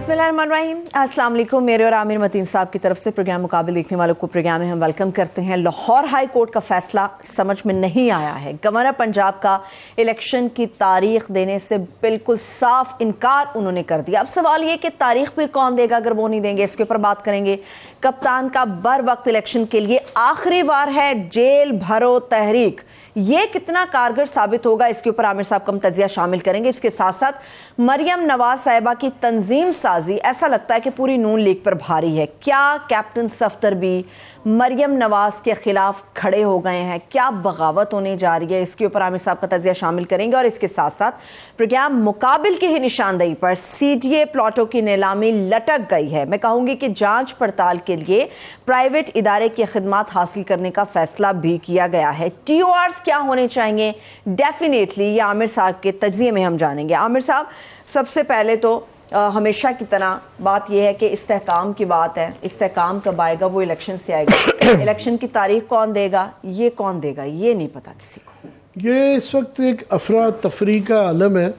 बिस्मिल्लाहिर्रहमानिर्रहीम। अस्सलाम वालेकुम। मेरे और आमिर मतीन साहब की तरफ से प्रोग्राम मुकाबिल देखने वालों को प्रोग्राम में हम वेलकम करते हैं। लाहौर हाई कोर्ट का फैसला समझ में नहीं आया है। गवर्नर पंजाब का इलेक्शन की तारीख देने से बिल्कुल साफ इनकार उन्होंने कर दिया। अब सवाल ये कि तारीख फिर कौन देगा अगर वो नहीं देंगे, इसके ऊपर बात करेंगे। कप्तान का बर वक्त इलेक्शन के लिए आखिरी बार है जेल भरो तहरीक, ये कितना कारगर साबित होगा, इसके ऊपर आमिर साहब का हम तजिया शामिल करेंगे। इसके साथ साथ मरियम नवाज साहिबा की तंजीम साजी, ऐसा लगता है कि पूरी नून लीग पर भारी है। क्या कैप्टन सफ्दर भी मरियम नवाज के खिलाफ खड़े हो गए हैं? क्या बगावत होने जा रही है? इसके ऊपर आमिर साहब का तजिया शामिल करेंगे। और इसके साथ साथ प्रोग्राम मुकाबिल की ही निशानदेही पर सीडीए प्लॉटों की नीलामी लटक गई है। मैं कहूंगी कि जांच पड़ताल के लिए प्राइवेट इदारे की खिदमात हासिल करने का फैसला भी किया गया है। टीओआर्स क्या होने चाहिए, डेफिनेटली ये आमिर साहब के तजिए में हम जानेंगे। आमिर साहब, सबसे पहले तो हमेशा की तरह बात यह है कि इस्तेहकाम की बात है। इस्तेहकाम कब आएगा? वो इलेक्शन से आएगा। इलेक्शन की तारीख कौन देगा, ये कौन देगा, ये नहीं पता किसी को। ये इस वक्त एक अफरा तफरी का आलम है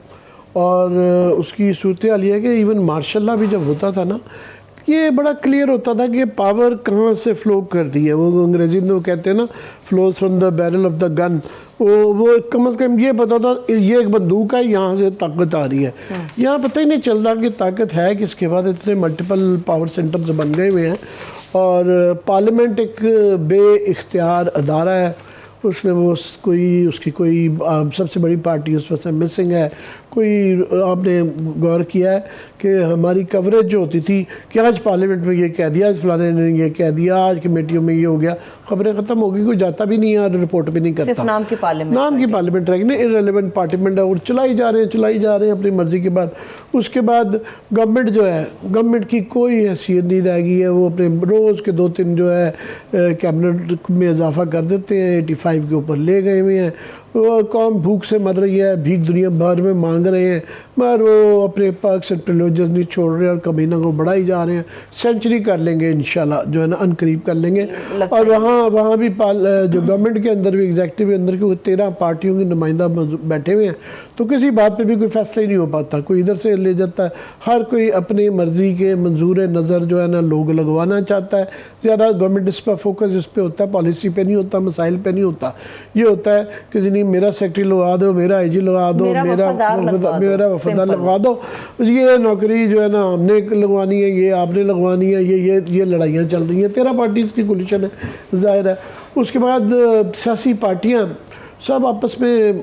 और उसकी सूरत हाल ये है कि इवन मार्शल लॉ भी जब होता था ना, ये बड़ा क्लियर होता था कि पावर कहाँ से फ्लो करती है। वो अंग्रेजी में वो कहते हैं ना, flows from the barrel of the gun. वो कम से कम ये पता था ये एक बंदूक है, यहाँ से ताकत आ रही है। यहाँ पता ही नहीं चल रहा कि ताकत है किसके बाद। इतने मल्टीपल पावर सेंटर्स बन गए हुए हैं और पार्लियामेंट एक बे इख्तियार अदारा है। उसमें वो उसकी कोई सबसे बड़ी पार्टी उस वक्त मिसिंग है। कोई आपने गौर किया है कि हमारी कवरेज जो होती थी कि आज पार्लियामेंट में ये कह दिया, आज फलाने ने ये कह दिया, आज कमेटियों में ये हो गया, खबरें ख़त्म हो गई, कोई जाता भी नहीं है और रिपोर्ट भी नहीं करता। सिर्फ नाम की पार्लियामेंट रहेगी ना, इररेलेवेंट पार्लियामेंट है और चलाई जा रहे हैं अपनी मर्जी के बाद। उसके बाद गवर्नमेंट जो है, गवर्नमेंट की कोई हैसियत नहीं रहेगी है। वो अपने रोज़ के 2-3 जो है कैबिनेट में इजाफा कर देते हैं, 85 के ऊपर ले गए हुए हैं। वो कौम भूख से मर रही है, भीख दुनिया भर में मांग रहे हैं, मगर वो अपने पर्क्स एंड प्रिविलेजेस नहीं छोड़ रहे और कमीना को बढ़ाई जा रहे हैं। सेंचुरी कर लेंगे इंशाल्लाह, जो है ना अनकरीब कर लेंगे। और वहाँ भी जो गवर्नमेंट के अंदर भी, एग्जीक्यूटिव के अंदर के 13 पार्टियों के नुमाइंदा बैठे हुए हैं, तो किसी बात पे भी कोई फैसला ही नहीं हो पाता। कोई इधर से ले जाता है, हर कोई अपनी मर्जी के मंजूर नज़र जो है ना लोग लगवाना चाहता है। ज़्यादा गवर्नमेंट इस पर फोकस इस पर होता है, पॉलिसी पे नहीं होता, मसाइल पे नहीं होता। ये होता है कि मेरा सेक्रेटरी लगा दो, मेरा आईजी लगा दो, मेरा वफादार लगवा दो। ये नौकरी जो है ना हमने लगवानी है, ये आपने लगवानी है, ये लड़ाइयाँ चल रही हैं। 13 पार्टीज की कोलिशन है, जाहिर है। उसके बाद सियासी पार्टियाँ सब आपस में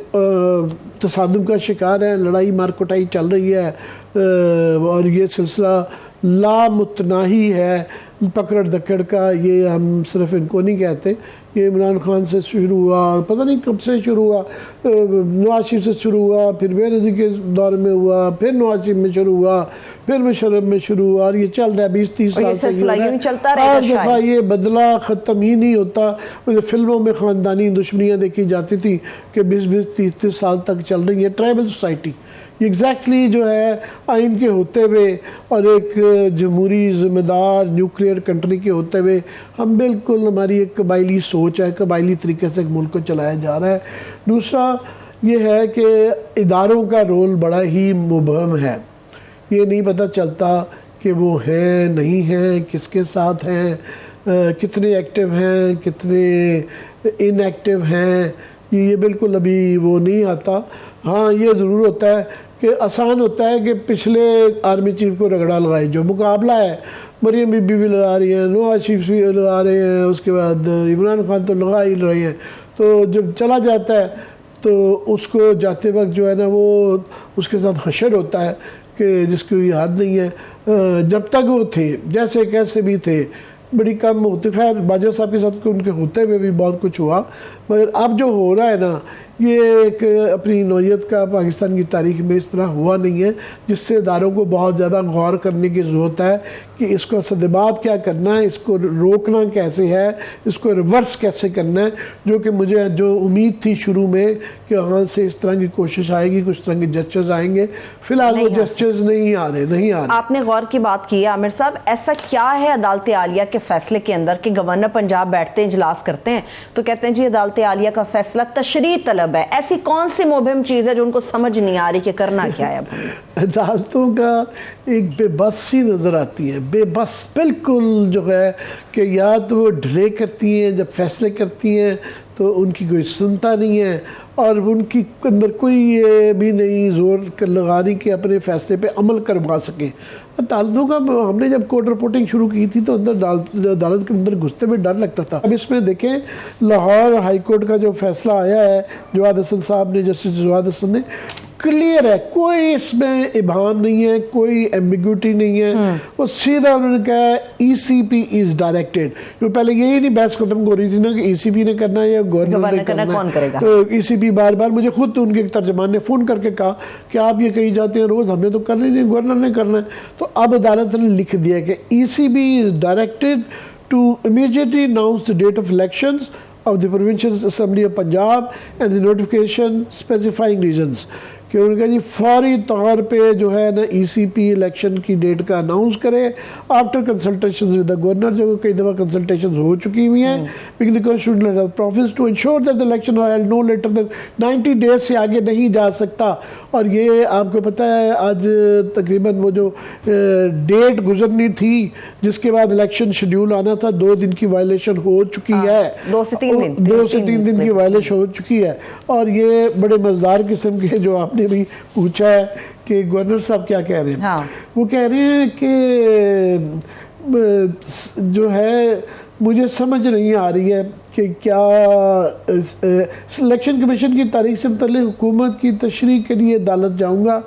तसादुम का शिकार है, लड़ाई मार कुटाई चल रही है और ये सिलसिला लामुतनाही है, पकड़ दकड़ का। ये हम सिर्फ इनको नहीं कहते, ये इमरान खान से शुरू हुआ और पता नहीं कब से शुरू हुआ, नवाज शरीफ से शुरू हुआ, फिर बेनज़ीर के दौर में हुआ, फिर नवाज शरीफ में शुरू हुआ, फिर मुशर्रफ में शुरू हुआ और ये चल रहा है 20-30 साल से। हर दफ़ा ये बदला ख़त्म ही नहीं होता। फिल्मों में ख़ानदानी दुश्मनियाँ देखी जाती थी कि 20-30 साल तक चल रही है। ट्राइबल सोसाइटी एग्जैक्टली जो है आइन के होते हुए और एक जमहूरी ज़िम्मेदार न्यूक्लियर कंट्री के होते हुए हम बिल्कुल, हमारी एक कबायली सोच है, कबायली तरीके से मुल्क को चलाया जा रहा है। दूसरा ये है कि इदारों का रोल बड़ा ही मुबहम है। ये नहीं पता चलता कि वो हैं नहीं हैं, किसके साथ हैं, कितने एक्टिव हैं, कितने इनएक्टिव हैं, ये बिल्कुल अभी वो नहीं आता। हाँ, ये ज़रूर होता है कि आसान होता है कि पिछले आर्मी चीफ को रगड़ा लगाए। जो मुकाबला है, मरियम बीबी भी लगा रही हैं, नवाज शरीफ भी लगा रहे हैं, उसके बाद इमरान खान तो लगा ही रहे हैं। तो जब चला जाता है तो उसको जाते वक्त जो है ना वो उसके साथ हशर होता है कि जिसकी याद नहीं है। जब तक वो थे, जैसे कैसे भी थे, बड़ी कम होती। खैर बाजवा साहब के साथ उनके होते हुए भी बहुत कुछ हुआ, मगर अब जो हो रहा है ना, ये एक अपनी नौयत का पाकिस्तान की तारीख में इस तरह हुआ नहीं है, जिससे इदारों को बहुत ज़्यादा गौर करने की ज़रूरत है कि इसको सदबात क्या करना है, इसको रोकना कैसे है, इसको रिवर्स कैसे करना है। जो कि मुझे जो उम्मीद थी शुरू में कि वहाँ से इस तरह की कोशिश आएगी, कुछ तरह के जेस्चर्स आएंगे, फिलहाल वो जेस्चर्स नहीं आ रहे। आपने गौर की बात की है आमिर साहब, ऐसा क्या है अदालत आलिया के फैसले के अंदर कि गवर्नर पंजाब बैठते हैं, इजलास करते हैं तो कहते हैं जी अदालत आलिया का फैसला तशरीह तलब तलब है, ऐसी कौन सी मुबहिम चीज है जो उनको समझ नहीं आ रही कि करना क्या है? अब अदालतों का एक बेबसी नज़र आती है, बेबस बिल्कुल जो है कि या तो वो डिले करती हैं, जब फैसले करती हैं तो उनकी कोई सुनता नहीं है और उनकी अंदर कोई ये भी नहीं जोर लगाने के अपने फैसले पे अमल करवा सके। अदालतों का हमने जब कोर्ट रिपोर्टिंग शुरू की थी तो अंदर अदालत के अंदर घुसते में डर लगता था। अब इसमें देखें, लाहौर हाई कोर्ट का जो फैसला आया है जवाद हसन साहब ने, जस्टिस जवाद हसन ने, क्लियर है, कोई इसमें इबाहम नहीं है, कोई एम्बिग्यूटी नहीं है। वो सीधा उन्होंने कहा ECP इज डायरेक्टेड। तो पहले यही नहीं बहस खत्म हो रही थी ना कि ECP ने करना है या गवर्नर ने करना है, कौन करेगा? तो ECP बार बार, मुझे खुद उनके तर्जमान ने फ़ोन करके कहा कि आप ये कही जाते हैं रोज़, हमने तो करना ही नहीं, गवर्नर ने करना है। तो अब अदालत ने लिख दिया कि ECB is directed to immediately announce the date of elections of the Provincial Assembly of Punjab and the notification specifying reasons, कि उनका जी फौरी तौर पे जो है ना ECP इलेक्शन की डेट का अनाउंस करे after consultation with the governor, जो कई दफ़ा कंसल्टेशन हो चुकी हुई हैं, because the constitutional provision to ensure that the election are held no later than 90 days से आगे नहीं जा सकता। और ये आपको पता है आज तकरीबन वो जो डेट गुजरनी थी जिसके बाद इलेक्शन शेड्यूल आना था, 2 दिन की वायलेशन हो चुकी है, 2 से 3 दिन की वायलेशन हो चुकी है। और ये बड़े मज़ेदार किस्म के जो आपने भी पूछा है कि गवर्नर साहब क्या कह रहे हैं। हाँ। वो कह रहे हैं कि जो है मुझे समझ नहीं आ रही है कि क्या इलेक्शन कमीशन की तारीख से मतलब हुकूमत की तशरीह के लिए अदालत जाऊंगा,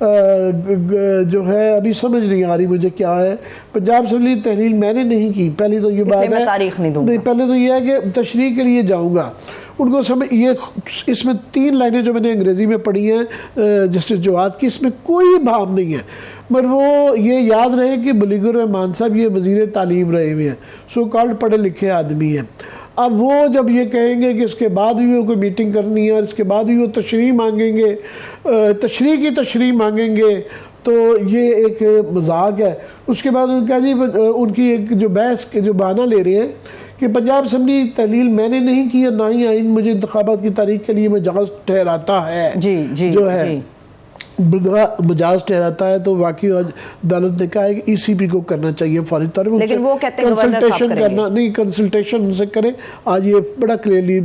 जो है अभी समझ नहीं आ रही मुझे क्या है। पंजाब असेंबली तहरील मैंने नहीं की, पहली तो ये बात है, तारीख नहीं दूंगा। पहले तो ये है कि तशरीह के लिए जाऊंगा। उनको समझ, ये इसमें 3 लाइनें जो मैंने अंग्रेज़ी में पढ़ी हैं जस्टिस जवाद की, इसमें कोई भाव नहीं है, मगर वो ये याद रहे कि बलीगर रहमान साहब ये वज़ीर तालीम रहे हुए हैं, सो कॉल्ड पढ़े लिखे आदमी हैं। अब वो जब ये कहेंगे कि इसके बाद भी वो कोई मीटिंग करनी है और इसके बाद भी वो तशरीह मांगेंगे, तशरीह मांगेंगे, तो ये एक मजाक है। उसके बाद उनका जी उनकी एक जो बहस के जो बहाना ले रहे हैं कि पंजाब असेंबली तहलील मैंने नहीं की, ना ही आइन मुझे इंतखाबात की तारीख के लिए मजाज ठहराता है, जो है मजाज ठहराता है। तो वाकई अदालत ने कहा है कि ECP को करना चाहिए फौरी तौर पर, लेकिन वो कहते हैं कंसल्टेशन करना नहीं, कंसल्टेशन उनसे करें। आज ये बड़ा क्लियरली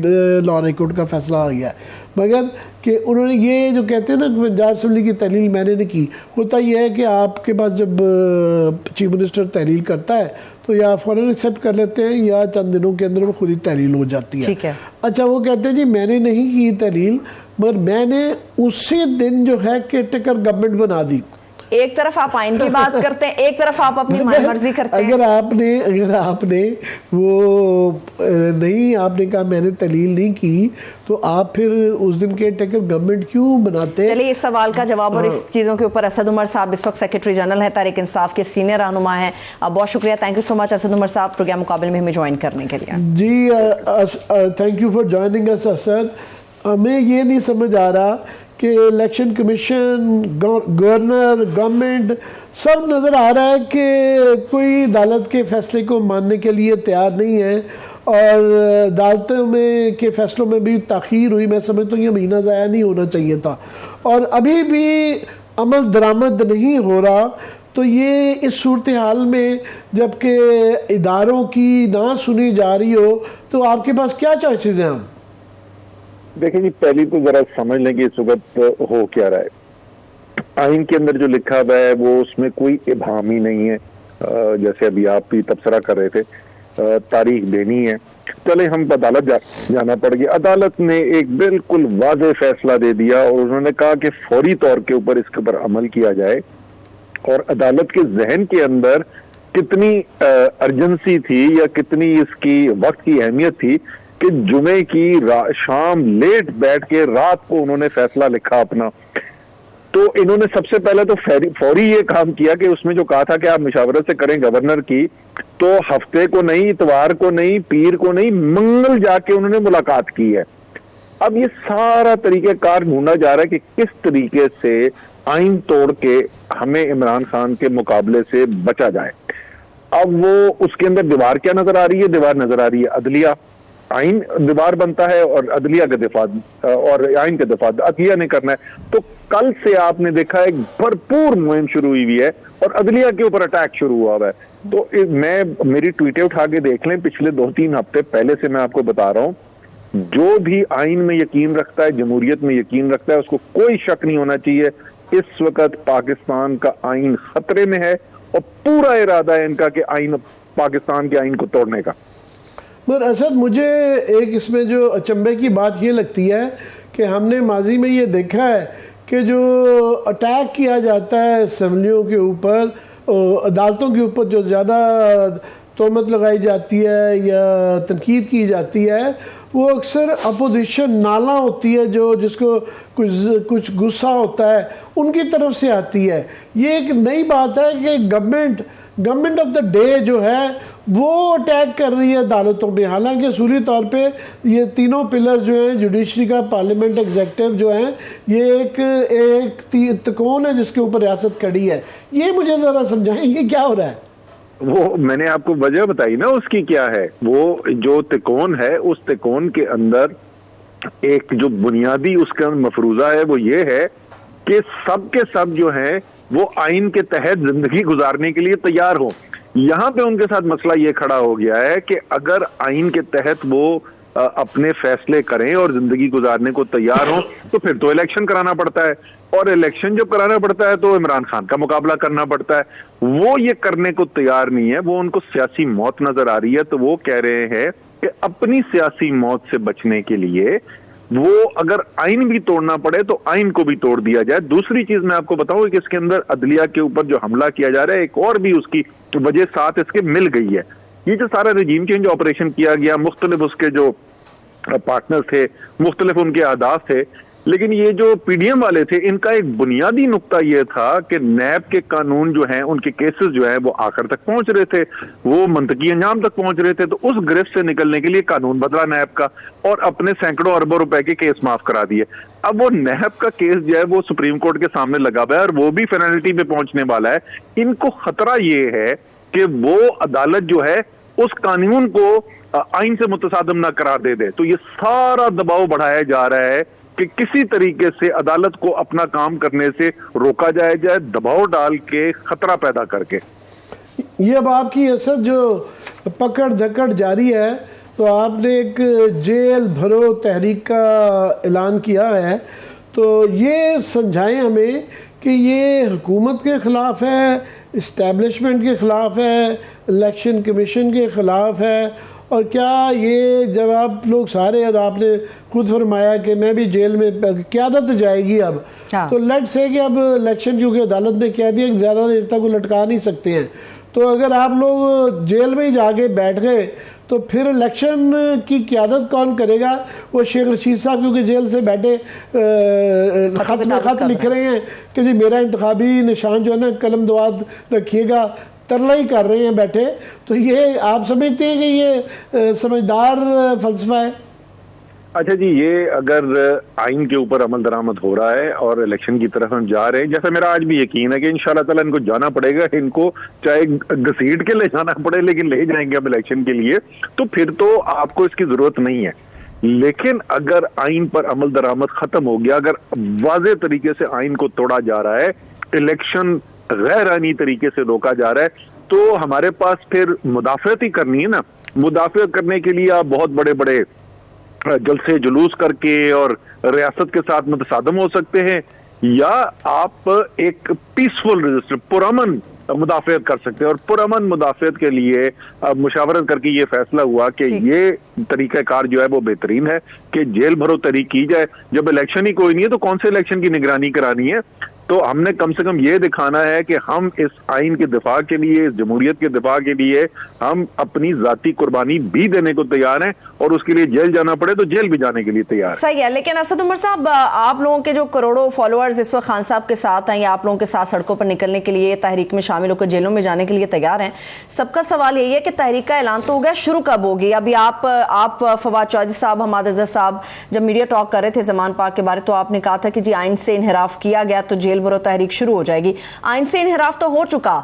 लाहौर हाई कोर्ट का फैसला आ गया है। मगर कि उन्होंने ये जो कहते हैं ना कि पंजाब असेंबली की तहलील मैंने नहीं की, होता यह है कि आपके पास जब चीफ मिनिस्टर तहलील करता है तो या फौरन एक्सेप्ट कर लेते हैं या चंद दिनों के अंदर वो खुद ही तहलील हो जाती है। ठीक है। अच्छा, वो कहते हैं जी मैंने नहीं की तहलील, मगर मैंने उसी दिन जो है केयरटेकर गवर्नमेंट बना दी। एक तरफ आप आइन की बात करते हैं, एक तरफ आप अपनी मनमर्जी करते हैं। अगर आपने वो नहीं, आपने कहा मैंने तहलील नहीं की, तो आप फिर उस दिन के टेकर गवर्नमेंट क्यों बनाते? चलिए इस सवाल का जवाब और इस चीज़ों के ऊपर असद उमर साहब इस वक्त सेक्रेटरी जनरल है तहरीक इंसाफ के सीनियर रहनुमा हैं। बहुत शुक्रिया, thank you so much Asad Umar साहब प्रोग्राम मुकाबले में हमें ज्वाइन करने के लिए। जी thank you for joining us Asad. हमें ये नहीं समझ आ रहा कि इलेक्शन कमीशन, गवर्नर, गवर्नमेंट सब नज़र आ रहा है कि कोई अदालत के फैसले को मानने के लिए तैयार नहीं है और अदालतों में के फैसलों में भी ताख़ीर हुई। मैं समझता हूँ ये महीना ज़ाया नहीं होना चाहिए था और अभी भी अमल दरामद नहीं हो रहा। तो ये इस सूरत हाल में जबकि इदारों की ना सुनी जा रही हो, तो आपके पास क्या चॉइसेस हैं? हम देखिए जी, पहली तो जरा समझ लें कि इस वक्त हो क्या रहा है। आइन के अंदर जो लिखा हुआ है वो उसमें कोई इबाहम ही नहीं है। जैसे अभी आप भी तबसरा कर रहे थे, तारीख देनी है, चले हम अदालत जाना पड़ गया। अदालत ने एक बिल्कुल वाज़ेह फैसला दे दिया और उन्होंने कहा कि फौरी तौर के ऊपर इसके ऊपर अमल किया जाए। और अदालत के जहन के अंदर कितनी अर्जेंसी थी या कितनी इसकी वक्त की अहमियत थी कि जुमे की शाम लेट बैठ के रात को उन्होंने फैसला लिखा अपना। तो इन्होंने सबसे पहले तो फौरी ये काम किया कि उसमें जो कहा था कि आप मुशावरत से करें गवर्नर की, तो हफ्ते को नहीं, इतवार को नहीं, पीर को नहीं, मंगल जाके उन्होंने मुलाकात की है। अब ये सारा तरीक़ेकार ढूंढा जा रहा है कि किस तरीके से आइन तोड़ के हमें इमरान खान के मुकाबले से बचा जाए। अब वो उसके अंदर दीवार क्या नजर आ रही है? दीवार नजर आ रही है अदलिया, आइन दीवार बनता है और अदलिया का दिफा और आइन का दिफा अदलिया ने करना है। तो कल से आपने देखा एक भरपूर मुहिम शुरू हुई है और अदलिया के ऊपर अटैक शुरू हुआ है। तो मेरी ट्वीटें उठा के देख लें, पिछले 2-3 हफ्ते पहले से मैं आपको बता रहा हूं, जो भी आइन में यकीन रखता है, जमहूरियत में यकीन रखता है, उसको कोई शक नहीं होना चाहिए इस वक्त पाकिस्तान का आइन खतरे में है और पूरा इरादा है इनका कि पाकिस्तान के आइन को तोड़ने का। मगर असद, मुझे एक इसमें जो अचंभे की बात ये लगती है कि हमने माजी में ये देखा है कि जो अटैक किया जाता है असम्बलियों के ऊपर, अदालतों के ऊपर जो ज़्यादा तोहमत लगाई जाती है या तनकीद की जाती है, वो अक्सर अपोजिशन नाला होती है, जो जिसको कुछ गुस्सा होता है उनकी तरफ से आती है। ये एक नई बात है कि गवर्नमेंट ऑफ द डे जो है वो अटैक कर रही है अदालतों में। हालांकि सूरी तौर पे ये तीनों पिलर जो हैं, जुडिशरी का, पार्लियामेंट, एग्जेक्टिव जो हैं, ये एक त्रिकोण है जिसके ऊपर रियासत खड़ी है। ये मुझे ज़रा समझाएंगे क्या हो रहा है? वो मैंने आपको वजह बताई ना उसकी क्या है। वो जो त्रिकोण है, उस त्रिकोण के अंदर एक जो बुनियादी उसका मफरूजा है वो ये है कि सब के सब जो है वो आइन के तहत जिंदगी गुजारने के लिए तैयार हो। यहाँ पे उनके साथ मसला ये खड़ा हो गया है कि अगर आइन के तहत वो अपने फैसले करें और जिंदगी गुजारने को तैयार हो तो फिर तो इलेक्शन कराना पड़ता है, और इलेक्शन जब कराना पड़ता है तो इमरान खान का मुकाबला करना पड़ता है। वो ये करने को तैयार नहीं है, वो उनको सियासी मौत नजर आ रही है। तो वो कह रहे हैं कि अपनी सियासी मौत से बचने के लिए वो अगर आइन भी तोड़ना पड़े तो आइन को भी तोड़ दिया जाए। दूसरी चीज मैं आपको बताऊं कि इसके अंदर अदलिया के ऊपर जो हमला किया जा रहा है, एक और भी उसकी वजह साथ इसके मिल गई है। ये जो सारा रजीम चेंज ऑपरेशन किया गया, मुख्तलिफ उसके जो पार्टनर थे, मुख्तलिफ उनके अहदाफ थे, लेकिन ये जो पीडीएम वाले थे, इनका एक बुनियादी नुक्ता ये था कि नैब के कानून जो हैं, उनके केसेस जो हैं वो आखिर तक पहुंच रहे थे, वो मंतकी अंजाम तक पहुंच रहे थे। तो उस गिरफ्त से निकलने के लिए कानून बदला नैब का और अपने सैकड़ों अरबों रुपए के केस माफ करा दिए। अब वो नैब का केस जो है वो सुप्रीम कोर्ट के सामने लगा हुआ है और वो भी पेनल्टी पे पहुंचने वाला है। इनको खतरा ये है कि वो अदालत जो है उस कानून को आइन से मुतसादम ना करार दे। तो ये सारा दबाव बढ़ाया जा रहा है कि किसी तरीके से अदालत को अपना काम करने से रोका जाए, दबाव डाल के, खतरा पैदा करके। ये अब आपकी असद जो पकड़ धकड़ जारी है, तो आपने एक जेल भरो तहरीक का ऐलान किया है, तो ये समझाएं हमें कि ये हुकूमत के ख़िलाफ़ है, इस्टेब्लिशमेंट के ख़िलाफ़ है, इलेक्शन कमीशन के ख़िलाफ़ है, और क्या ये जब आप लोग सारे, और आपने खुद फरमाया कि मैं भी जेल में, क़यादत जाएगी अब, तो लेट्स से कि अब इलेक्शन, क्योंकि अदालत ने कह दिया कि ज़्यादा देर तक वो लटका नहीं सकते हैं, तो अगर आप लोग जेल में ही जाके बैठ गए तो फिर इलेक्शन की क़यादत कौन करेगा? वो शेख रशीद साहब क्योंकि जेल से बैठे खत में खत लिख रहे हैं कि जी मेरा इंतखाबी निशान जो है ना कलम दुआद रखिएगा, तरला ही कर रहे हैं बैठे। तो ये आप समझते हैं कि ये समझदार फलसफा है? अच्छा जी, ये अगर आइन के ऊपर अमल दरामद हो रहा है और इलेक्शन की तरफ हम जा रहे हैं, जैसा मेरा आज भी यकीन है कि इंशाल्लाह ताला इनको जाना पड़ेगा, इनको चाहे घसीट के ले जाना पड़े लेकिन ले जाएंगे अब इलेक्शन के लिए, तो फिर तो आपको इसकी जरूरत नहीं है। लेकिन अगर आइन पर अमल दरामद खत्म हो गया, अगर वाज़ेह तरीके से आइन को तोड़ा जा रहा है, इलेक्शन गैर आईनी तरीके से रोका जा रहा है, तो हमारे पास फिर मुदाफ़अत ही करनी है ना। मुदाफ़अत करने के लिए आप बहुत बड़े बड़े जलसे जुलूस करके और रियासत के साथ मुतसादम हो सकते हैं, या आप एक पीसफुल रजिस्टर, पुरअमन मुदाफ़अत कर सकते हैं। और पुरअमन मुदाफ़अत के लिए मुशावरत करके ये फैसला हुआ कि ये तरीक़ाकार जो है वो बेहतरीन है कि जेल भरो तहरीक की जाए। जब इलेक्शन ही कोई नहीं है तो कौन से इलेक्शन की निगरानी करानी है? तो हमने कम से कम ये दिखाना है कि हम इस आइन के दिफा के लिए, इस जमहूरियत के दिफा के लिए हम अपनी जाती कुर्बानी भी देने को तैयार हैं, और उसके लिए जेल जाना पड़े तो जेल भी जाने के लिए तैयार है। सही है, लेकिन असद उमर साहब, आप लोगों के जो करोड़ों फॉलोअर्स इस वक्त खान साहब के साथ हैं या आप लोगों के साथ सड़कों पर निकलने के लिए, तहरीक में शामिल होकर जेलों में जाने के लिए तैयार हैं, सबका सवाल यही है कि तहरीक का ऐलान तो हो गया, शुरू कब होगी? अभी आप फवाद चौधरी साहब, हमाद अजहर साहब जब मीडिया टॉक कर रहे थे जमान पाक के बारे, तो आपने कहा था कि जी आइन से इनहराफ किया गया तो जेल खेल बुरो तहरीक शुरू हो जाएगी। आइन से इनहराफ तो हो चुका,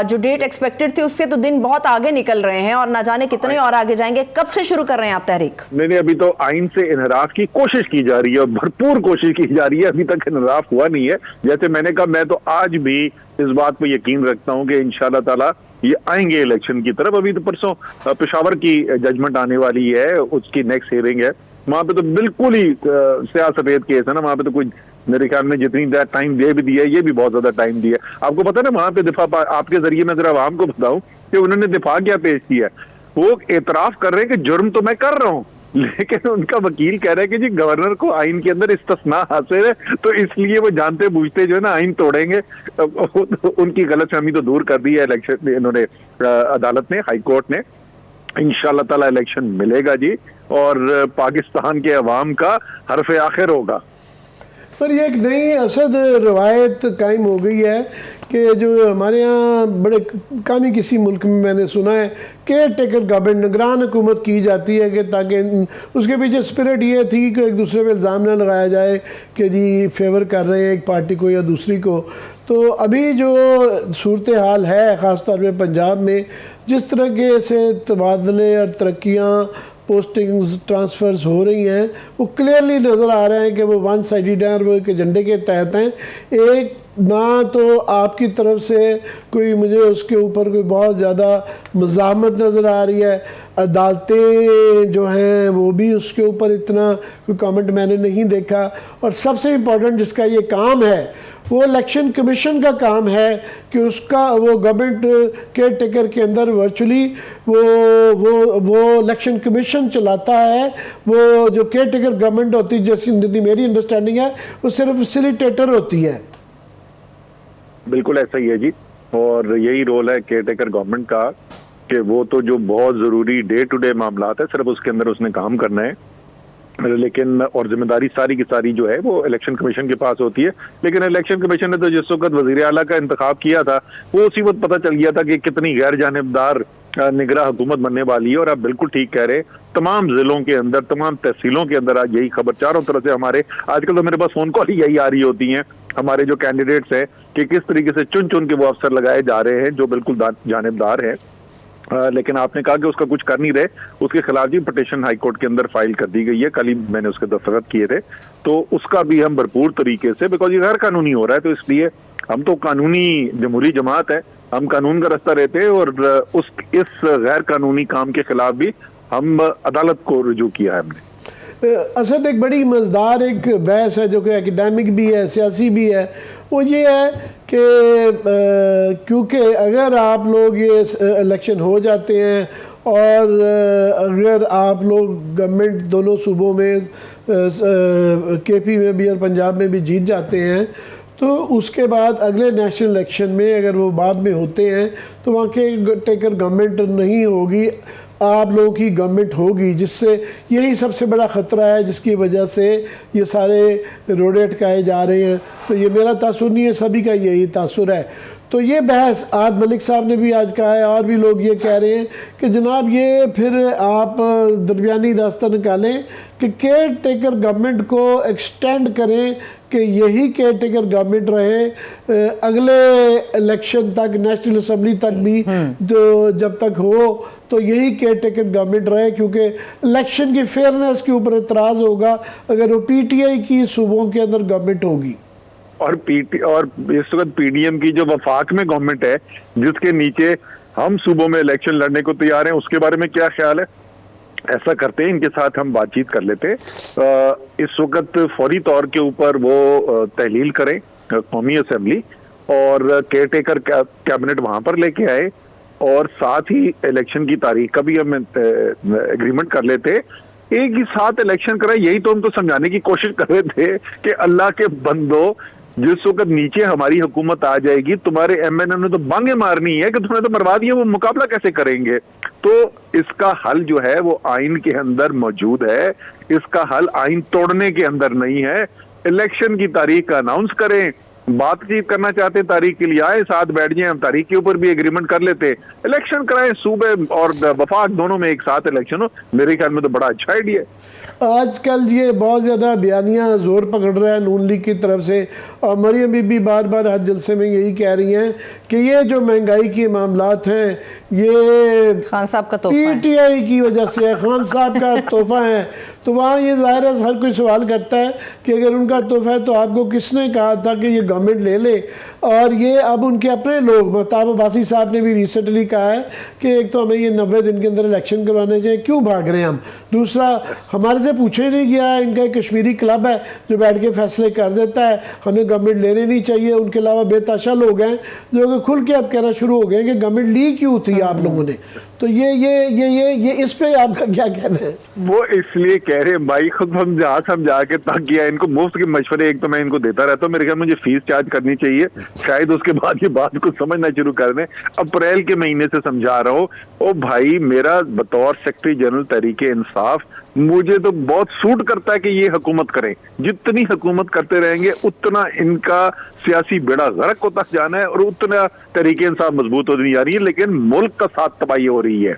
जो डेट एक्सपेक्टेड थी उससे तो दिन बहुत आगे निकल रहे हैं और ना जाने कितने और आगे जाएंगे। कब से शुरू कर रहे हैं आप तहरीक? नहीं, अभी तो आइन से इनहराफ की कोशिश की जा रही है और भरपूर कोशिश की जा रही है, अभी तक इनहराफ हुआ नहीं है। जैसे मैंने कहा, मैं तो आज भी इस बात पर यकीन रखता हूं कि इंशाल्लाह ताला ये आएंगे इलेक्शन की तरफ। अभी तो परसों पेशावर की जजमेंट आने वाली है, उसकी नेक्स्ट हियरिंग है। वहां पे तो बिल्कुल ही स्याह सफेद केस है ना, वहां पे तो कोई मेरे ख्याल में जितनी टाइम दे भी दिया है, ये भी बहुत ज्यादा टाइम दिया है। आपको पता है ना, वहां पे दिफा, आपके जरिए मैं जरा आवाम को बताऊं कि उन्होंने दिफा क्या पेश किया है। वो एतराफ कर रहे हैं कि जुर्म तो मैं कर रहा हूं, लेकिन उनका वकील कह रहा है कि जी गवर्नर को आइन के अंदर इस्तिस्ना हासिल है, तो इसलिए वो जानते बूझते जो है ना आइन तोड़ेंगे। उनकी गलतफहमी तो दूर कर दी है इलेक्शन इन्होंने, अदालत ने, हाई कोर्ट ने। इंशाल्लाह ताला इलेक्शन मिलेगा जी और पाकिस्तान के अवाम का हरफ आखिर होगा। पर ये एक नई असद रवायत कायम हो गई है कि जो हमारे यहाँ बड़े कामी किसी मुल्क में मैंने सुना है, केयर टेकर गवर्नमेंट, निगरान हुकूमत की जाती है कि ताकि उसके पीछे स्पिरिट ये थी कि एक दूसरे पे इल्ज़ाम न लगाया जाए कि जी फेवर कर रहे हैं एक पार्टी को या दूसरी को। तो अभी जो सूरत हाल है ख़ास तौर पे पंजाब में, जिस तरह के से तबादले और तरक्कियाँ, पोस्टिंग्स, ट्रांसफ़र्स हो रही हैं, वो क्लियरली नज़र आ रहे हैं कि वो वन साइडेड हैं और वो एक एजेंडे के तहत हैं। एक ना तो आपकी तरफ से कोई मुझे उसके ऊपर कोई बहुत ज़्यादा मज़ाहमत नज़र आ रही है, अदालतें जो हैं वो भी उसके ऊपर इतना कोई कमेंट मैंने नहीं देखा। और सबसे इम्पोर्टेंट जिसका ये काम है वो इलेक्शन कमीशन का काम है कि उसका वो गवर्नमेंट केयर टेकर के अंदर वर्चुअली वो इलेक्शन कमीशन चलाता है। वो जो केयर टेकर गवर्नमेंट होती है, जैसी मेरी अंडरस्टैंडिंग है, वो सिर्फ फैसिलिटेटर होती है। बिल्कुल ऐसा ही है जी, और यही रोल है केयर टेकर गवर्नमेंट का कि वो तो जो बहुत जरूरी डे टू डे मामला है सिर्फ उसके अंदर उसने काम करना है, लेकिन और जिम्मेदारी सारी की सारी जो है वो इलेक्शन कमीशन के पास होती है। लेकिन इलेक्शन कमीशन ने तो जिस वक्त वजीर आला का इंतखाब किया था वो उसी वक्त पता चल गया था कि कितनी गैर जानिबदार निगरान हुकूमत बनने वाली है। और आप बिल्कुल ठीक कह रहे, तमाम जिलों के अंदर, तमाम तहसीलों के अंदर आज यही खबर चारों तरफ से हमारे, आजकल तो मेरे पास फोन कॉल ही यही आ रही होती हैं हमारे जो कैंडिडेट्स हैं कि किस तरीके से चुन चुन के वो अफसर लगाए जा रहे हैं जो बिल्कुल जानिबदार है। लेकिन आपने कहा कि उसका कुछ कर नहीं रहे, उसके खिलाफ भी पिटीशन हाई कोर्ट के अंदर फाइल कर दी गई है, कल ही मैंने उसके दस्तखत किए थे। तो उसका भी हम भरपूर तरीके से, बिकॉज ये गैर कानूनी हो रहा है, तो इसलिए हम तो कानूनी जमहूरी जमात है, हम कानून का रास्ता रहते हैं और इस गैर कानूनी काम के खिलाफ भी हम अदालत को रुजू किया है हमने। असद एक बड़ी मज़ेदार एक बहस है जो कि एकेडमिक भी है, सियासी भी है, वो ये है कि क्योंकि अगर आप लोग ये इलेक्शन हो जाते हैं और अगर आप लोग गवर्नमेंट दोनों सूबों में केपी में भी और पंजाब में भी जीत जाते हैं, तो उसके बाद अगले नेशनल इलेक्शन में अगर वो बाद में होते हैं तो वहाँ के टेकर गवर्नमेंट नहीं होगी, आप लोगों की गवर्नमेंट होगी, जिससे यही सबसे बड़ा ख़तरा है जिसकी वजह से ये सारे रोड़े अटकाए जा रहे हैं। तो ये मेरा तासुर नहीं है, सभी का यही तासुर है। तो ये बहस आज मलिक साहब ने भी आज कहा है और भी लोग ये कह रहे हैं कि जनाब ये फिर आप दरमियानी रास्ता निकालें कि केयर टेकर गवर्नमेंट को एक्सटेंड करें कि यही केयर टेकर गवर्नमेंट रहे अगले इलेक्शन तक, नेशनल असम्बली तक भी जो जब तक हो तो यही केयर टेकर गवर्नमेंट रहे, क्योंकि इलेक्शन की फेयरनेस के ऊपर एतराज़ होगा अगर वो पीटीआई की सूबों के अंदर गवर्नमेंट होगी। और इस वक्त पीडीएम की जो वफाक में गवर्नमेंट है जिसके नीचे हम सूबों में इलेक्शन लड़ने को तैयार हैं, उसके बारे में क्या ख्याल है? ऐसा करते हैं, इनके साथ हम बातचीत कर लेते हैं। इस वक्त फौरी तौर के ऊपर वो तहलील करें कौमी असम्बली और केयर टेकर कैबिनेट वहां पर लेके आए और साथ ही इलेक्शन की तारीख का भी हम एग्रीमेंट कर लेते, एक ही साथ इलेक्शन कराए। यही तो हम तो समझाने की कोशिश कर रहे थे कि अल्लाह के बंदो, जिस वक्त नीचे हमारी हुकूमत आ जाएगी तुम्हारे एमएनए ने तो बांगे मारनी है कि तुमने तो मरवा दिया, वो मुकाबला कैसे करेंगे? तो इसका हल जो है वो आइन के अंदर मौजूद है, इसका हल आइन तोड़ने के अंदर नहीं है। इलेक्शन की तारीख का अनाउंस करें बातचीत करना चाहते हैं तारीख के लिए आए, साथ बैठ जाए, हम तारीख के ऊपर भी एग्रीमेंट कर लेते, इलेक्शन कराएं, सूबे और वफाक दोनों में एक साथ इलेक्शन हो। मेरे ख्याल में तो बड़ा अच्छा आइडिया है। आजकल ये बहुत ज़्यादा बयानियाँ जोर पकड़ रहा है नून लीग की तरफ से, और मरियम बीबी बार बार हर जलसे में यही कह रही हैं कि ये जो महंगाई के मामलात हैं ये खान साहब का तोहफा है, पीटीआई की वजह से है, खान साहब का तोहफा है। तो वहाँ ये ज़ाहिर है हर कोई सवाल करता है कि अगर उनका तोहफा है तो आपको किसने कहा था कि ये गवर्नमेंट ले ले। और ये अब उनके अपने लोग, महताब अब्बासी साहब ने भी रिसेंटली कहा है कि एक तो हमें ये 90 दिन के अंदर इलेक्शन करवाने चाहिए, क्यों भाग रहे हैं हम। दूसरा, हमारे से पूछे नहीं गया, इनका एक कश्मीरी क्लब है जो बैठ के फैसले कर देता है, हमें गवर्नमेंट लेने नहीं चाहिए। उनके अलावा बेताशा लोग हैं जो कि खुल के अब कहना शुरू हो गए कि गवर्नमेंट ली क्यों थी आप लोगों ने। तो ये इस पे आपका क्या कहना है? वो इसलिए कह रहे हैं भाई, खुद समझा के तक किया इनको, मुफ्त के मशवरे एक तो मैं इनको देता रहता हूँ, मेरे ख्याल मुझे फीस चार्ज करनी चाहिए, शायद उसके बाद ये बात को समझना शुरू कर दें। अप्रैल के महीने से समझा रहा हूँ। ओ भाई, मेरा बतौर सेक्रेटरी जनरल तहरीके इंसाफ मुझे तो बहुत सूट करता है कि ये हुकूमत करें। जितनी हुकूमत करते रहेंगे उतना इनका सियासी बेड़ा गर्क होता जाना है और उतना तहरीके इंसाफ मजबूत होती जा रही है, लेकिन मुल्क का साथ तबाही हो रही है।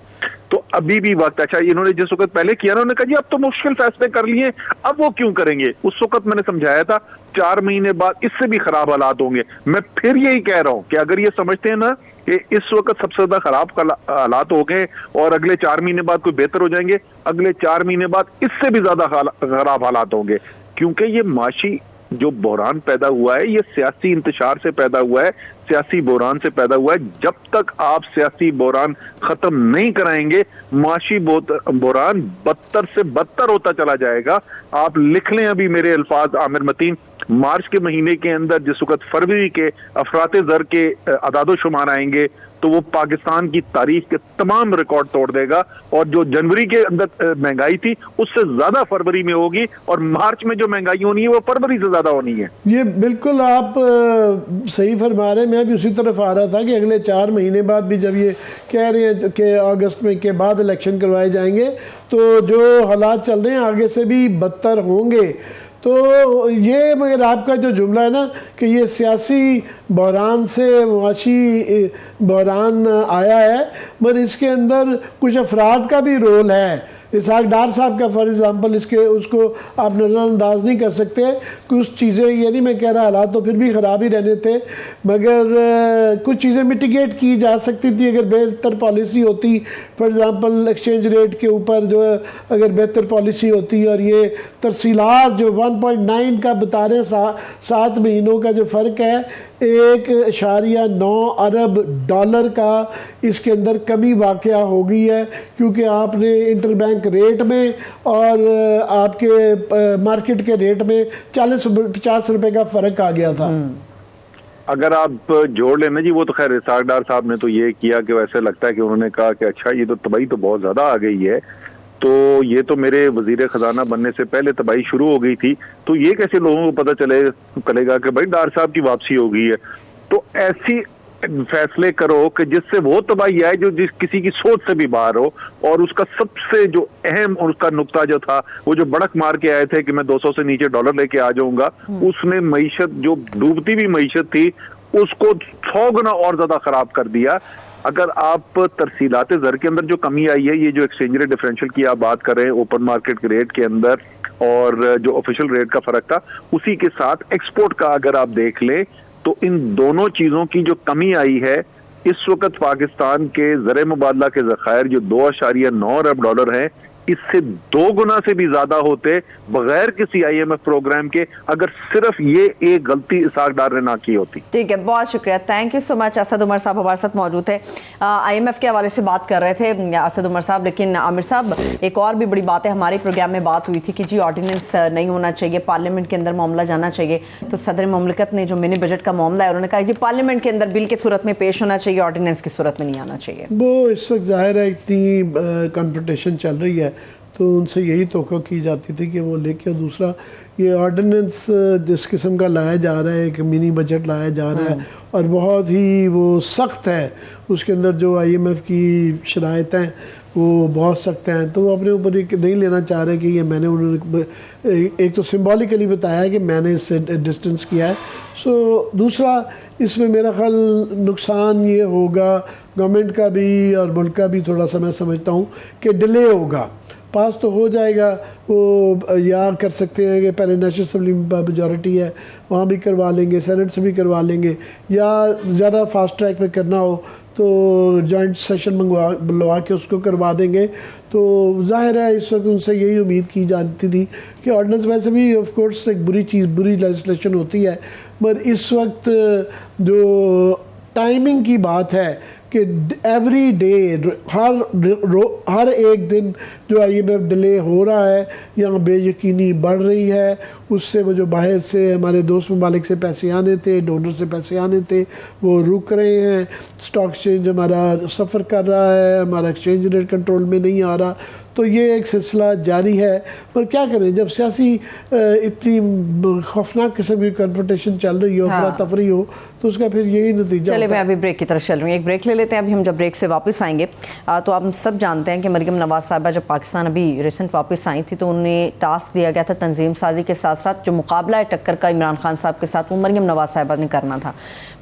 तो अभी भी वक्त, अच्छा इन्होंने जिस वक्त पहले किया ना, उन्होंने कहा जी अब तो मुश्किल फैसले कर लिए, अब वो क्यों करेंगे। उस वक्त मैंने समझाया था 4 महीने बाद इससे भी खराब हालात होंगे। मैं फिर यही कह रहा हूं कि अगर ये समझते हैं ना कि इस वक्त सबसे ज्यादा खराब हालात हो गए और अगले 4 महीने बाद कोई बेहतर हो जाएंगे, अगले 4 महीने बाद इससे भी ज्यादा खराब हालात होंगे। क्योंकि ये माशी जो बहरान पैदा हुआ है, ये सियासी इंतशार से पैदा हुआ है, सियासी बहरान से पैदा हुआ है। जब तक आप सियासी बहरान खत्म नहीं कराएंगे, माशी बहरान बदतर से बदतर होता चला जाएगा। आप लिख लें अभी मेरे अल्फाज आमिर मतीन, मार्च के महीने के अंदर जिस वक्त फरवरी के अफराते ज़र के अदादो शुमार आएंगे तो वो पाकिस्तान की तारीख के तमाम रिकॉर्ड तोड़ देगा, और जो जनवरी के अंदर महंगाई थी उससे ज्यादा फरवरी में होगी, और मार्च में जो महंगाई होनी है वो फरवरी से ज्यादा होनी है। ये बिल्कुल आप सही फरमा रहे हैं। मैं भी उसी तरफ आ रहा था कि अगले 4 महीने बाद भी जब ये कह रहे हैं कि अगस्त में के बाद इलेक्शन करवाए जाएंगे तो जो हालात चल रहे हैं आगे से भी बदतर होंगे। तो ये मगर आपका जो जुमला है ना कि ये सियासी बहरान से मुआशी बहरान आया है, मगर इसके अंदर कुछ अफराद का भी रोल है। इसहाक डार साहब का फॉर एग्जांपल, इसके उसको आप नज़रअंदाज नहीं कर सकते। कुछ चीज़ें, ये नहीं मैं कह रहा हालात तो फिर भी ख़राब ही रहने थे, मगर कुछ चीज़ें मिटिगेट की जा सकती थी अगर बेहतर पॉलिसी होती। फॉर एग्जांपल एक्सचेंज रेट के ऊपर जो अगर बेहतर पॉलिसी होती, और ये तरसीलात जो 1.9 का बता रहे हैं, 7 महीनों का जो फ़र्क है, 1.9 अरब डॉलर का इसके अंदर कमी वाक़या हो गई है, क्योंकि आपने इंटरबैंक रेट में और आपके मार्केट के रेट में 40-50 रुपए का फ़र्क आ गया था। अगर आप जोड़ लेना जी, वो तो खैर इसहाक डार साहब ने तो ये किया कि वैसे लगता है कि उन्होंने कहा कि अच्छा ये तो तबाही तो बहुत ज्यादा आ गई है, तो ये तो मेरे वजीर खजाना बनने से पहले तबाही शुरू हो गई थी, तो ये कैसे लोगों को पता चलेगा कि भाई डार साहब की वापसी हो गई है। तो ऐसी फैसले करो कि जिससे वो तबाही आए जो जिस किसी की सोच से भी बाहर हो। और उसका सबसे जो अहम उसका नुक्ता जो था, वो जो बड़क मार के आए थे कि मैं 200 से नीचे डॉलर लेके आ जाऊंगा, उसने मईशत जो डूबती हुई मईशत थी उसको 100 गुना और ज्यादा खराब कर दिया। अगर आप तरसीलात ज़र के अंदर जो कमी आई है, ये जो एक्सचेंज रेट डिफरेंशियल की आप बात कर रहे हैं, ओपन मार्केट के रेट के अंदर और जो ऑफिशियल रेट का फर्क था, उसी के साथ एक्सपोर्ट का अगर आप देख लें तो इन दोनों चीजों की जो कमी आई है, इस वक्त पाकिस्तान के ज़र मुबादला के ज़खायर जो 2.9 अरब डॉलर हैं, इससे 2 गुना से भी ज्यादा होते बगैर किसी IMF प्रोग्राम के, अगर सिर्फ ये एक गलती इसहाक डार ने ना की होती। ठीक है, बहुत शुक्रिया, thank you so much. Asad Umar Sahab हमारे साथ मौजूद थे, IMF के हवाले से बात कर रहे थे असद उमर साहब। लेकिन आमिर साहब, एक और भी बड़ी बात है, हमारे प्रोग्राम में बात हुई थी कि जी ऑर्डिनेंस नहीं होना चाहिए, पार्लियामेंट के अंदर मामला जाना चाहिए। तो सदर मुमलिकत ने जो मिनी बजट का मामला है, उन्होंने कहा जी पार्लियामेंट के अंदर बिल की सूरत में पेश होना चाहिए, ऑर्डिनेंस की सूरत में नहीं आना चाहिए। वो इस वक्त जाहिर है इतनी कॉन्फ्रंटेशन चल रही है, तो उनसे यही तवक्को की जाती थी कि वो लेके, और दूसरा ये ऑर्डिनेंस जिस किस्म का लाया जा रहा है, एक मिनी बजट लाया जा रहा है और बहुत ही वो सख्त है, उसके अंदर जो IMF की शराइत हैं वो बहुत सख्त हैं, तो वो अपने ऊपर एक नहीं लेना चाह रहे कि ये मैंने उन्होंने एक तो सिंबॉलिकली बताया है कि मैंने इससे डिस्टेंस किया है। सो दूसरा इसमें मेरा ख्याल नुकसान ये होगा गवर्नमेंट का भी और मुल्क का भी, थोड़ा सा मैं समझता हूँ कि डिले होगा। पास तो हो जाएगा, वो या कर सकते हैं कि पहले नेशनल असेंबली में मेजॉरिटी है वहाँ भी करवा लेंगे, सेनेट से भी करवा लेंगे, या ज़्यादा फास्ट ट्रैक पे करना हो तो जॉइंट सेशन बुलवा के उसको करवा देंगे। तो जाहिर है इस वक्त उनसे यही उम्मीद की जाती थी कि ऑर्डिनेंस वैसे भी ऑफ कोर्स एक बुरी चीज़, बुरी लेजिस्लेशन होती है, मगर इस वक्त जो टाइमिंग की बात है कि एवरी डे हर एक दिन जो IMF डिले हो रहा है, यहाँ बेयकीनी बढ़ रही है, उससे वो जो बाहर से हमारे दोस्त ममालिक से पैसे आने थे, डोनर से पैसे आने थे, वो रुक रहे हैं, स्टॉक एक्सचेंज हमारा सफ़र कर रहा है, हमारा एक्सचेंज रेट कंट्रोल में नहीं आ रहा, तो ये एक सिलसिला जारी है। पर क्या करें, जब सियासी इतनी खौफनाक किस्म की कन्फ्रंटेशन चल रही हो, अफरा तफरी हो, तो उसका फिर यही नतीजा। चलिए मैं अभी ब्रेक की तरफ चल रही हूँ, एक ब्रेक ले लेते हैं। अभी हम जब ब्रेक से वापस आएंगे तो आप सब जानते हैं कि मरियम नवाज साहिबा जब पाकिस्तान अभी रिसेंट वापस आई थी तो उन्हें टास्क दिया गया था तंजीम साजी के साथ साथ जो मुकाबला है टक्कर का इमरान खान साहब के साथ, वो मरियम नवाज साहिबा ने करना था।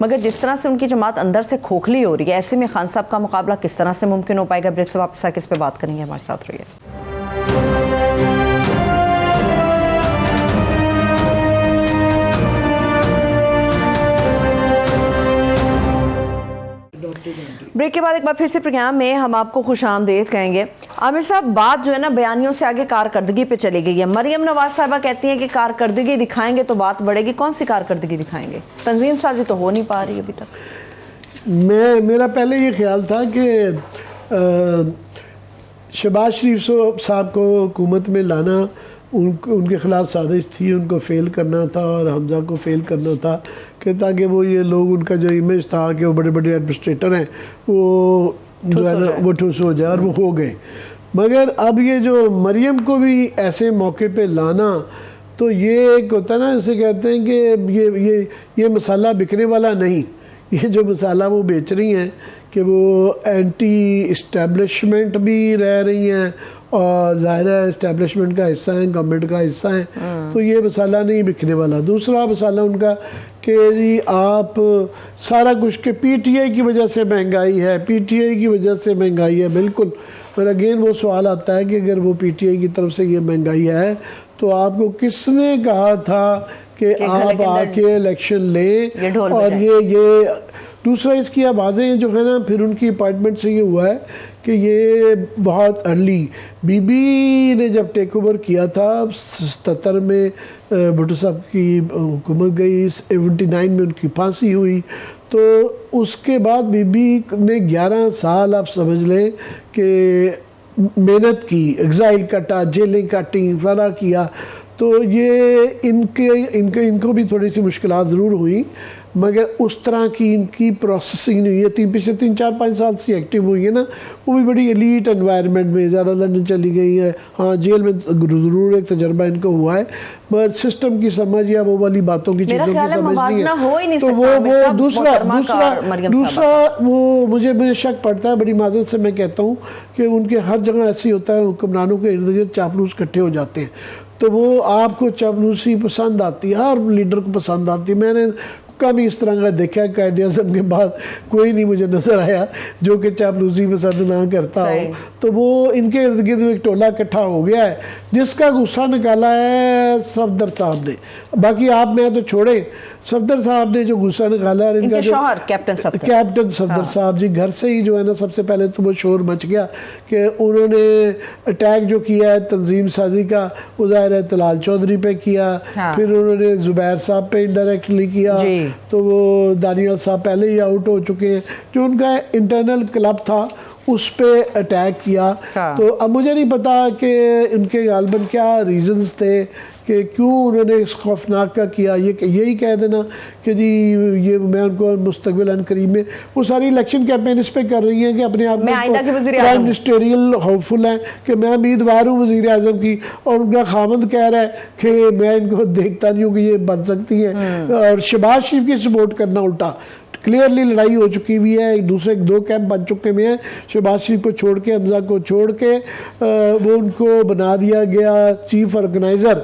मगर जिस तरह से उनकी जमात अंदर से खोखली हो रही है, ऐसे में खान साहब का मुकाबला किस तरह से मुमकिन हो पाएगा? ब्रेक से वापस आकर इस पर बात करेंगे, हमारे साथ रहिए। ब्रेक के बाद एक बार फिर से प्रोग्राम में हम आपको खुशामदीद कहेंगे। आमिर साहब, बात जो है ना बयानियों से आगे कारकर्दगी पे चली गई है। मरियम नवाज साहिबा कहती हैं कि कारकर्दगी दिखाएंगे तो बात बढ़ेगी। कौन सी कारकर्दगी दिखाएंगे? तंजीम साजी तो हो नहीं पा रही अभी तक। मेरा पहले ये ख्याल था कि शहबाज शरीफ साहब को हुकूमत में लाना उनके ख़िलाफ़ साजिश थी, उनको फेल करना था और हमजा को फेल करना था कि ताकि वो ये लोग, उनका जो इमेज था कि वो बड़े बड़े एडमिनिस्ट्रेटर हैं, वो जो है ना वो ठुस हो जाए, और वो हो गए। मगर अब ये जो मरियम को भी ऐसे मौके पे लाना, तो ये एक होता है ना, इसे कहते हैं कि ये मसाला बिकने वाला नहीं। ये जो मसाला वो बेच रही हैं कि वो एंटी इस्टेब्लिशमेंट भी रह रही हैं और जाहिर है इस्टेब्लिशमेंट का हिस्सा है, गवर्नमेंट का हिस्सा है, तो ये मसाला नहीं बिकने वाला। दूसरा मसाला उनका कि जी आप सारा कुछ के PTI की वजह से महंगाई है, PTI की वजह से महंगाई है, बिल्कुल। पर अगेन वो सवाल आता है कि अगर वो PTI की तरफ से ये महंगाई है तो आपको किसने कहा था कि आप आके इलेक्शन लें? और ये दूसरा इसकी आवाज़ें जो है ना, फिर उनकी अपॉइंटमेंट से ये हुआ है कि ये बहुत अर्ली, बीबी ने जब टेक ओवर किया था 77 में भुट्टो साहब की हुकूमत गई, 79 में उनकी फांसी हुई, तो उसके बाद बीबी ने 11 साल आप समझ लें कि मेहनत की, एग्जाइल काटा, जेलें काटी, फरा किया, तो ये इनको भी थोड़ी सी मुश्किलात ज़रूर हुई, मगर उस तरह की इनकी प्रोसेसिंग नहीं हुई है। पिछले 3-4-5 साल से एक्टिव हुई है ना, वो भी बड़ी एलीट एनवायरनमेंट में, ज़्यादा लंदन चली गई है, हाँ जेल में ज़रूर एक तजर्बा इनको हुआ है, मगर सिस्टम की समझ या वो वाली बातों की चीज़ों की समझ नहीं है। तो वो दूसरा वो मुझे शक पड़ता है, बड़ी मादत से मैं कहता हूँ कि उनके हर जगह ऐसे ही होता है, हुक्मरानों के इर्द गिर्द चापलूस इकट्ठे हो जाते हैं, तो वो आपको चापलूसी पसंद आती है, हर लीडर को पसंद आती है। मैंने कम इस तरह का देखा, कायदे आज़म के बाद कोई नहीं मुझे नज़र आया जो कि चापलूसी पसंद ना करता हो। तो वो इनके इर्द गिर्द एक टोला इकट्ठा हो गया है जिसका गुस्सा निकाला है सफदर साहब ने। बाकी आप मैं तो छोड़े, सफदर साहब ने जो गुस्सा निकाला है, इनका शौहर कैप्टन सफदर साहब जी, घर से ही जो है ना सबसे पहले तो वो शोर मच गया कि उन्होंने अटैक जो किया है तंजीम साजी का, वो ज़ाहिर है तलाल चौधरी पे किया, फिर उन्होंने जुबैर साहब पे इनडायरेक्टली किया, तो वो दानियल साहब पहले ही आउट हो चुके हैं, जो उनका इंटरनल क्लब था उस पे अटैक किया। तो अब मुझे नहीं पता कि उनके गालबन क्या रीजंस थे कि क्यों उन्होंने इस खौफनाक का किया, ये यही कह देना कि जी ये मैं उनको मुस्तकबिल करीब में, वो सारी इलेक्शन कैंपेन इस पे कर रही हैं कि अपने आप प्राइम मिनिस्टेरियल होपफुल है कि मैं उम्मीदवार हूँ वज़ीर आज़म की, और उनका खामद कह रहा है कि मैं इनको देखता नहीं हूँ कि ये बन सकती हैं, और शहबाज शरीफ की सपोर्ट करना उल्टा। क्लियरली लड़ाई हो चुकी हुई है, एक दूसरे दो कैंप बन चुके हुए हैं। शहबाज शरीफ को छोड़ के, हमजा को छोड़ के वो उनको बना दिया गया चीफ ऑर्गेनाइजर,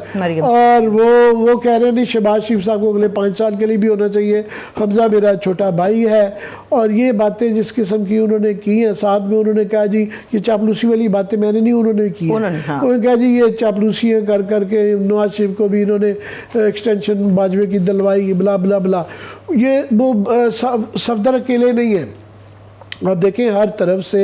और वो कह रहे हैं नहीं शहबाज शरीफ साहब को अगले 5 साल के लिए भी होना चाहिए, हमजा मेरा छोटा भाई है। और ये बातें जिस किस्म की उन्होंने की हैं, साथ में उन्होंने कहा जी ये चापलूसी वाली बातें मैंने नहीं उन्होंने की, उन्होंने कहा जी ये चापलूसियाँ कर करके नवाज शरीफ को भी इन्होंने एक्सटेंशन बाजवे की दिलवाई, बिला बिला बिला। ये वो सफदर अकेले नहीं है, आप देखें हर तरफ से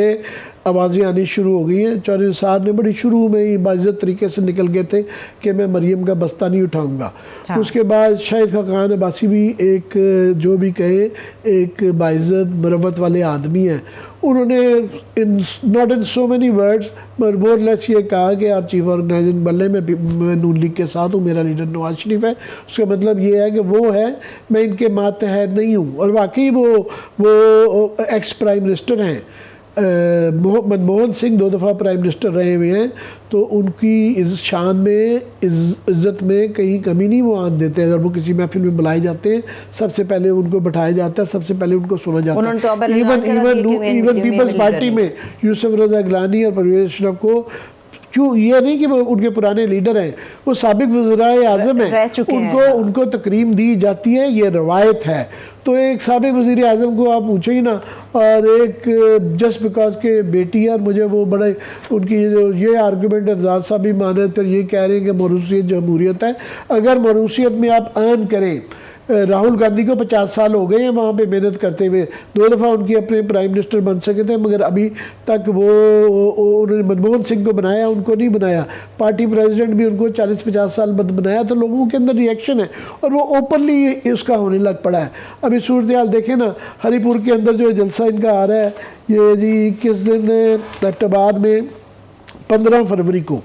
आवाज़ें आनी शुरू हो गई हैं। चौधरी साहब ने बड़ी शुरू में ही बाइज़्ज़त तरीके से निकल गए थे कि मैं मरियम का बस्ता नहीं उठाऊंगा। हाँ। उसके बाद शाहिद खान अब्बासी भी एक जो भी कहे एक बाइज़्ज़त मरवत वाले आदमी हैं, उन्होंने not in so many words पर मोर लेस ये कहा कि आप चीफ ऑर्गेनाइजिंग बल्ले में नून लीग के साथ हूँ, मेरा लीडर नवाज शरीफ है। उसका मतलब ये है कि वो है, मैं इनके मातहत नहीं हूँ। और वाकई वो एक्स प्राइम मिनिस्टर हैं, मनमोहन सिंह 2 दफ़ा प्राइम मिनिस्टर रहे हुए हैं, तो उनकी इस शान में इज़्ज़त में कहीं कमी नहीं वो आन देते। अगर वो किसी महफिल में बुलाए जाते हैं सबसे पहले उनको बैठाया जाता है, सबसे पहले उनको सुना जाता है। इवन पीपल्स पार्टी में यूसुफ रज़ा गिलानी और परवेज़ अशरफ को, क्यों ये नहीं कि वो उनके पुराने लीडर हैं, वो साबिक वज़ीर आज़म हैं, उनको तकरीम दी जाती है, ये रवायत है। तो एक साबिक वज़ीर आज़म को आप पूछो ही ना, और एक जस्ट बिकॉज के बेटी है, और मुझे वो बड़े उनकी जो ये आर्गूमेंट एजाज साहब भी मान रहे थे, ये कह रहे हैं कि मरूसियत जमहूरियत है। अगर मरूसियत में आप अर्न करें, राहुल गांधी को 50 साल हो गए हैं वहाँ पे मेहनत करते हुए, 2 दफ़ा उनके अपने प्राइम मिनिस्टर बन सके थे, मगर अभी तक वो उन्होंने मनमोहन सिंह को बनाया, उनको नहीं बनाया। पार्टी प्रेसिडेंट भी उनको 40-50 साल बाद बनाया, तो लोगों के अंदर रिएक्शन है और वो ओपनली उसका होने लग पड़ा है। अभी सूरत हाल देखें ना, हरीपुर के अंदर जो जलसा इनका आ रहा है, ये जी किस दिन एबटाबाद में 15 फरवरी को,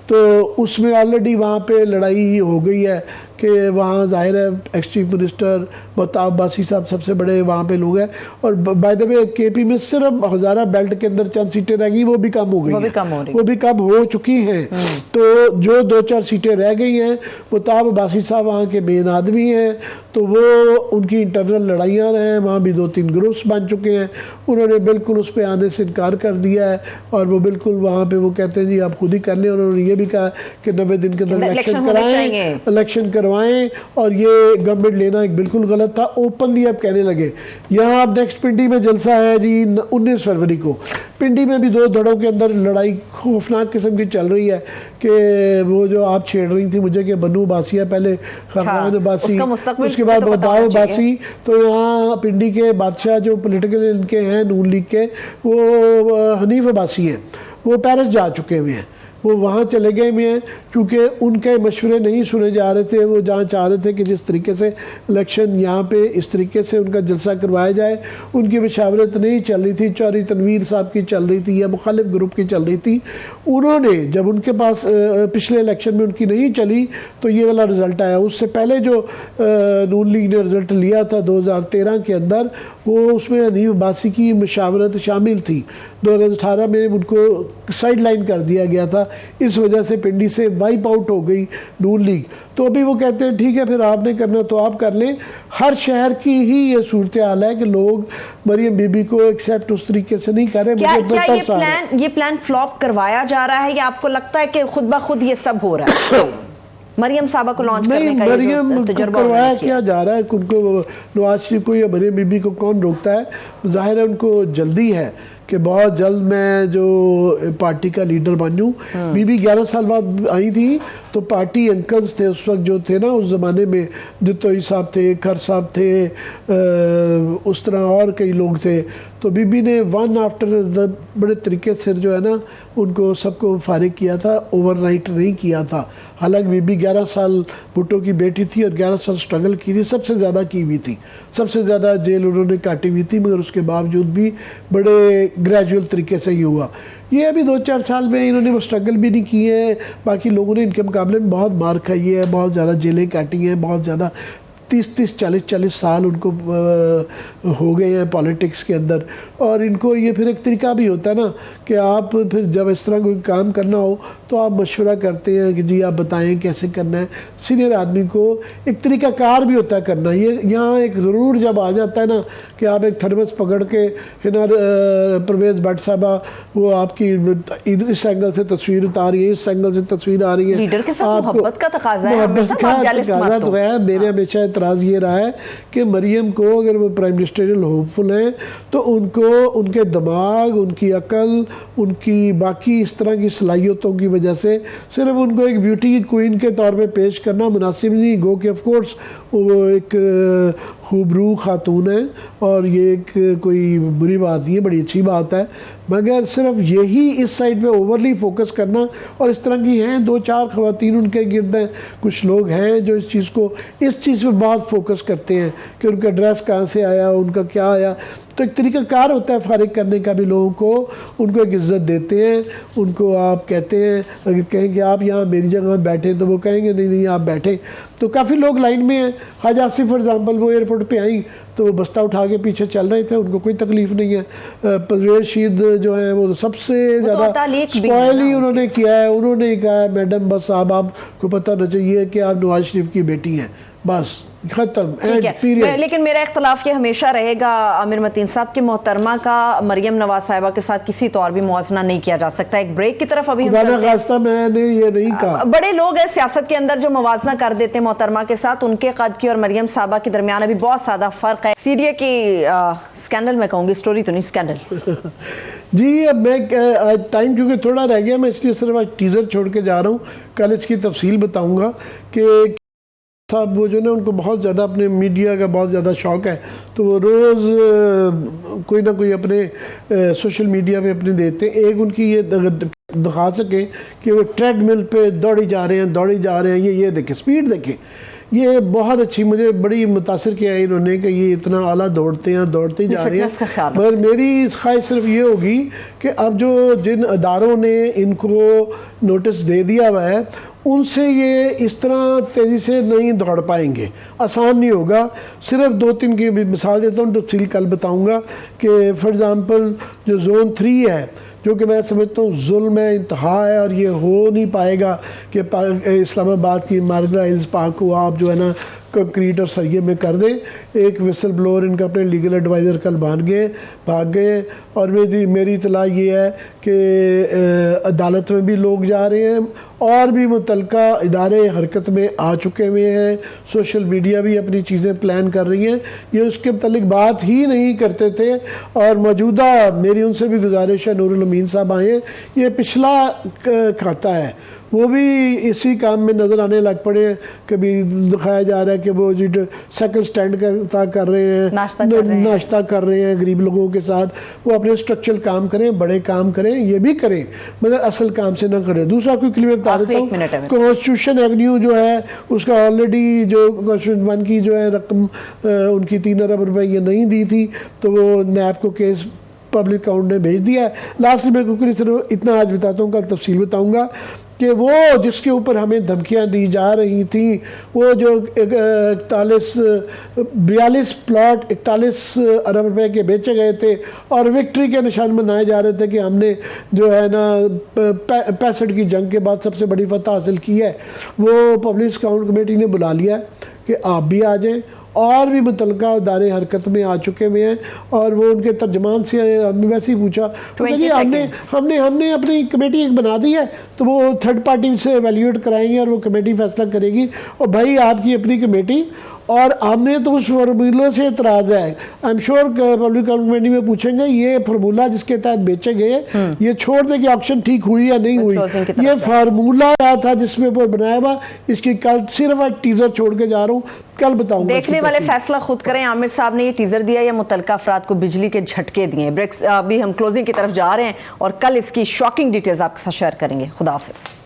तो उसमें ऑलरेडी वहाँ पे लड़ाई हो गई है कि वहाँ ज़ाहिर है ex chief minister Mahtab Abbasi साहब सबसे बड़े वहाँ पे लोग हैं, और बाय द वे केपी में सिर्फ हज़ारा बेल्ट के अंदर चंद सीटें रह गई, वो भी कम हो गई, वो भी कम हो चुकी हैं। तो जो 2-4 सीटें रह गई हैं, महताब अब्बासी साहब वहाँ के मेन आदमी हैं, तो वो उनकी इंटरनल लड़ाइयाँ हैं, वहाँ भी 2-3 ग्रुप्स बन चुके हैं। उन्होंने बिल्कुल उस पर आने से इनकार कर दिया है, और वो बिल्कुल वहाँ पर वो कहते हैं जी आप खुद ही कर लें। और उन्होंने ये भी कहा कि 90 दिन के अंदर इलेक्शन करवाएं, और ये गवर्नमेंट लेना एक बिल्कुल गलत था। ओपनली अब कहने लगे। यहाँ अब नेक्स्ट पिंडी में जलसा है जी 19 फरवरी को। पिंडी में भी 2 धड़ों के अंदर लड़ाई खौफनाक किस्म की चल रही है कि वो जो आप छेड़ रही थी मुझे कि बन्नू बासिया, पहले खरमान अब्बासी, उसके बाद बदाव अब्बासी, तो यहाँ पिंडी के बादशाह जो पॉलिटिकल इनके हैं नून लीग के, वो हनीफ अब्बासी हैं, वो पेरिस जा चुके हुए हैं, वो वहाँ चले गए हुए हैं क्योंकि उनके मशवरे नहीं सुने जा रहे थे। वो जहाँ चाह रहे थे कि जिस तरीके से इलेक्शन यहाँ पे इस तरीके से उनका जलसा करवाया जाए, उनकी मशावरत नहीं चल रही थी, चौधरी तनवीर साहब की चल रही थी या मुखालिफ ग्रुप की चल रही थी। उन्होंने जब उनके पास पिछले इलेक्शन में उनकी नहीं चली तो ये वाला रिज़ल्ट आया। उससे पहले जो नून लीग ने रिज़ल्ट लिया था 2013 के अंदर, वो उसमें हनीफ अब्बासी की मशावरत शामिल थी। 2018 में उनको साइड लाइन कर दिया गया था, इस वजह से पिंडी से वाइप आउट हो गई नून लीग। तो अभी वो कहते हैं ठीक है फिर आपने करना तो आप कर लें। हर शहर की ही ये सूरत हाल है कि लोग मरियम बीबी को एक्सेप्ट उस तरीके से नहीं कर रहे। क्या ये प्लान फ्लॉप करवाया जा रहा है या आपको लगता है कि खुद ब खुद ये सब हो रहा है? मरियम साहबा को लॉन्च करने का मरियम करवाया क्या जा रहा है? उनको नवाज शरीफ को या मरियम बीबी को कौन रोकता है? जाहिर है उनको जल्दी है कि बहुत जल्द मैं जो पार्टी का लीडर बन जाऊँ। बीबी 11 साल बाद आई थी तो पार्टी अंकल्स थे उस वक्त जो थे ना, उस ज़माने में जितोई साहब थे, खर साहब थे, उस तरह और कई लोग थे। तो बीबी ने वन आफ्टर बड़े तरीके से जो है ना उनको सबको फारिग किया था, ओवरनाइट नहीं किया था। हालांकि बीबी 11 साल भुट्टो की बेटी थी और 11 साल स्ट्रगल की थी, सबसे ज़्यादा की हुई थी, सबसे ज़्यादा जेल उन्होंने काटी हुई थी, मगर उसके बावजूद भी बड़े ग्रेजुअल तरीके से ही हुआ। ये अभी 2-4 साल में इन्होंने वो स्ट्रगल भी नहीं किए हैं, बाकी लोगों ने इनके मुकाबले में बहुत मार खाई है, बहुत ज़्यादा जेलें काटी हैं, बहुत ज़्यादा 30-30, 40-40 साल उनको हो गए हैं पॉलिटिक्स के अंदर। और इनको ये फिर एक तरीका भी होता है ना कि आप फिर जब इस तरह कोई काम करना हो तो आप मशवरा करते हैं कि जी आप बताएं कैसे करना है। सीनियर आदमी को एक तरीक़ाकार भी होता है करना। ये यहाँ एक ज़रूर जब आ जाता है ना कि आप एक थर्मस पकड़ के परवेज़ भट्ट साहबा वो आपकी इस एंगल से तस्वीर उतार रही है, इस एंगल से तस्वीर आ रही है, लीडर के साथ मोहब्बत का तकाज़ा है, तकाज़ा तो है। मेरे हमेशा एतराज़ ये रहा है कि मरियम को अगर वो प्राइम मिनिस्टरियल होपफुल हैं तो उनको उनके दिमाग, उनकी अकल, उनकी बाकी इस तरह की सलाहियतों की वजह से सिर्फ उनको एक ब्यूटी की क्वीन के तौर पे पेश करना मुनासिब नहीं। गो कि ऑफ कोर्स वो एक खूबरू खातून है और ये एक कोई बुरी बात नहीं है, बड़ी अच्छी बात है, मगर सिर्फ यही इस साइड पे ओवरली फोकस करना। और इस तरह की हैं 2-4 ख़वातीन उनके गिर्द हैं, कुछ लोग हैं जो इस चीज़ पे बहुत फोकस करते हैं कि उनका ड्रेस कहाँ से आया, उनका क्या आया। तो एक तरीक़ाकार होता है फारिग करने का भी लोगों को, उनको एक इज़्ज़त देते हैं, उनको आप कहते हैं, अगर कहें कि आप यहाँ मेरी जगह बैठे तो वो कहेंगे नहीं नहीं आप बैठे। तो काफ़ी लोग लाइन में हैं। हज आसिफ फॉर एग्ज़ाम्पल वो एयरपोर्ट पे आई तो वो बस्ता उठा के पीछे चल रहे थे, उनको कोई तकलीफ नहीं है। परवेज़ शीद जो है वो सबसे ज़्यादा स्पॉइल ही उन्होंने किया है। उन्होंने कहा मैडम बस साहब आपको पता होना चाहिए कि आप नवाज शरीफ की बेटी हैं, बस खत्म। लेकिन मेरा इख्तलाफ ये हमेशा रहेगा आमिर मतीन साहब कि मोहतरमा का मरियम नवाज साहिबा के साथ किसी तौर भी मुआवजा नहीं किया जा सकता। एक ब्रेक की तरफ अभी मैंने ये नहीं कहा। बड़े लोग हैं सियासत के अंदर जो मुआवजा कर देते हैं मोहतरमा के साथ, उनके कद की और मरियम साहिबा के दरमियान अभी बहुत ज्यादा फर्क है। सीडीए की स्कैंडल मैं कहूंगी, स्टोरी तो नहीं स्कैंडल। जी अब मैं टाइम क्योंकि थोड़ा रह गया, मैं इसलिए सिर्फ आज टीजर छोड़ के जा रहा हूँ, कल इसकी तफसील बताऊंगा कि साहब वो जो ना उनको बहुत ज़्यादा अपने मीडिया का बहुत ज़्यादा शौक़ है, तो वो रोज़ कोई ना कोई अपने सोशल मीडिया पे अपने देते हैं। एक उनकी ये दिखा सके कि वो ट्रेडमिल पे दौड़ी जा रहे हैं, ये देखें स्पीड देखें, ये बहुत अच्छी, मुझे बड़ी मुतासिर किया है इन्होंने कि ये इतना आला दौड़ते हैं, दौड़ते जा रहे हैं। मगर मेरी ख्वाहिश सिर्फ ये होगी कि अब जो जिन अदारों ने इनको नोटिस दे दिया हुआ है उनसे ये इस तरह तेज़ी से नहीं दौड़ पाएंगे, आसान नहीं होगा। सिर्फ 2-3 की मिसाल देता हूँ, तफसील कल बताऊँगा कि फॉर एग्ज़ाम्पल जो ज़ोन 3 है, जो कि मैं समझता हूँ जुल्म है, इंतहा है, और ये हो नहीं पाएगा कि इस्लामाबाद की मारगला हिल्स पार्क को आप जो है ना कंक्रीट और सरिये में कर दें। एक विसल ब्लोअर इनका अपने लीगल एडवाइज़र कल भाग गए और मेरी इतला ये है कि अदालत में भी लोग जा रहे हैं और भी मुतलका इदारे हरकत में आ चुके हुए हैं, सोशल मीडिया भी अपनी चीज़ें प्लान कर रही हैं। ये उसके मतलब बात ही नहीं करते थे और मौजूदा मेरी उनसे भी गुजारिश है, नूरुल अमीन साहब आए, ये पिछला खाता है, वो भी इसी काम में नज़र आने लग पड़े हैं। कभी दिखाया जा रहा है कि वो जो साइकिल स्टैंड कर रहे हैं, नाश्ता कर रहे हैं गरीब लोगों के साथ। वो अपने स्ट्रक्चरल काम करें, बड़े काम करें, ये भी करें, मगर असल काम से ना करें। दूसरा कोई क्लिप बता देता हूँ, कॉन्स्टिट्यूशन एवेन्यू जो है उसका ऑलरेडी जो कॉन्स्टिट्यूशन 1 की जो है रकम उनकी 3 अरब रुपए ये नहीं दी थी, तो वो नैब को केस पब्लिक अकाउंट ने भेज दिया है। लास्ट में कुछ सिर्फ इतना आज बताता हूँ, कल तफसील बताऊँगा कि वो जिसके ऊपर हमें धमकियां दी जा रही थी, वो जो 42 प्लॉट 41 अरब रुपए के बेचे गए थे और विक्ट्री के निशान मनाए जा रहे थे कि हमने जो है ना 65 की जंग के बाद सबसे बड़ी फतह हासिल की है, वो पब्लिक अकाउंट कमेटी ने बुला लिया कि आप भी आ जाएं। और भी मुतलका इदारे हरकत में आ चुके हुए हैं और वो उनके तर्जमान से हमने वैसे ही पूछा तो जी हमने अपनी कमेटी एक बना दी है, तो वो थर्ड पार्टी से एवेल्यूएट कराएंगे और वो कमेटी फैसला करेगी। और भाई आपकी अपनी कमेटी और हमने तो उस फार्मूले से इतराज़ है। I am sure public account committee में पूछेंगे ये फार्मूला जिसके तहत बेचे गए ये छोड़ दे कि ऑक्शन ठीक हुई या नहीं हुई, ये फार्मूला क्या था जिसमें ऊपर बनाया हुआ, इसकी कल सिर्फ एक टीजर छोड़ के जा रहा हूँ, कल बताऊंगा। देखने वाले फैसला खुद करें। आमिर साहब ने ये टीजर दिया या मुतलका अफराद को बिजली के झटके दिए। ब्रेक अभी हम क्लोजिंग की तरफ जा रहे हैं और कल इसकी शॉकिंग डिटेल्स आपके साथ शेयर करेंगे। खुदा हाफिज।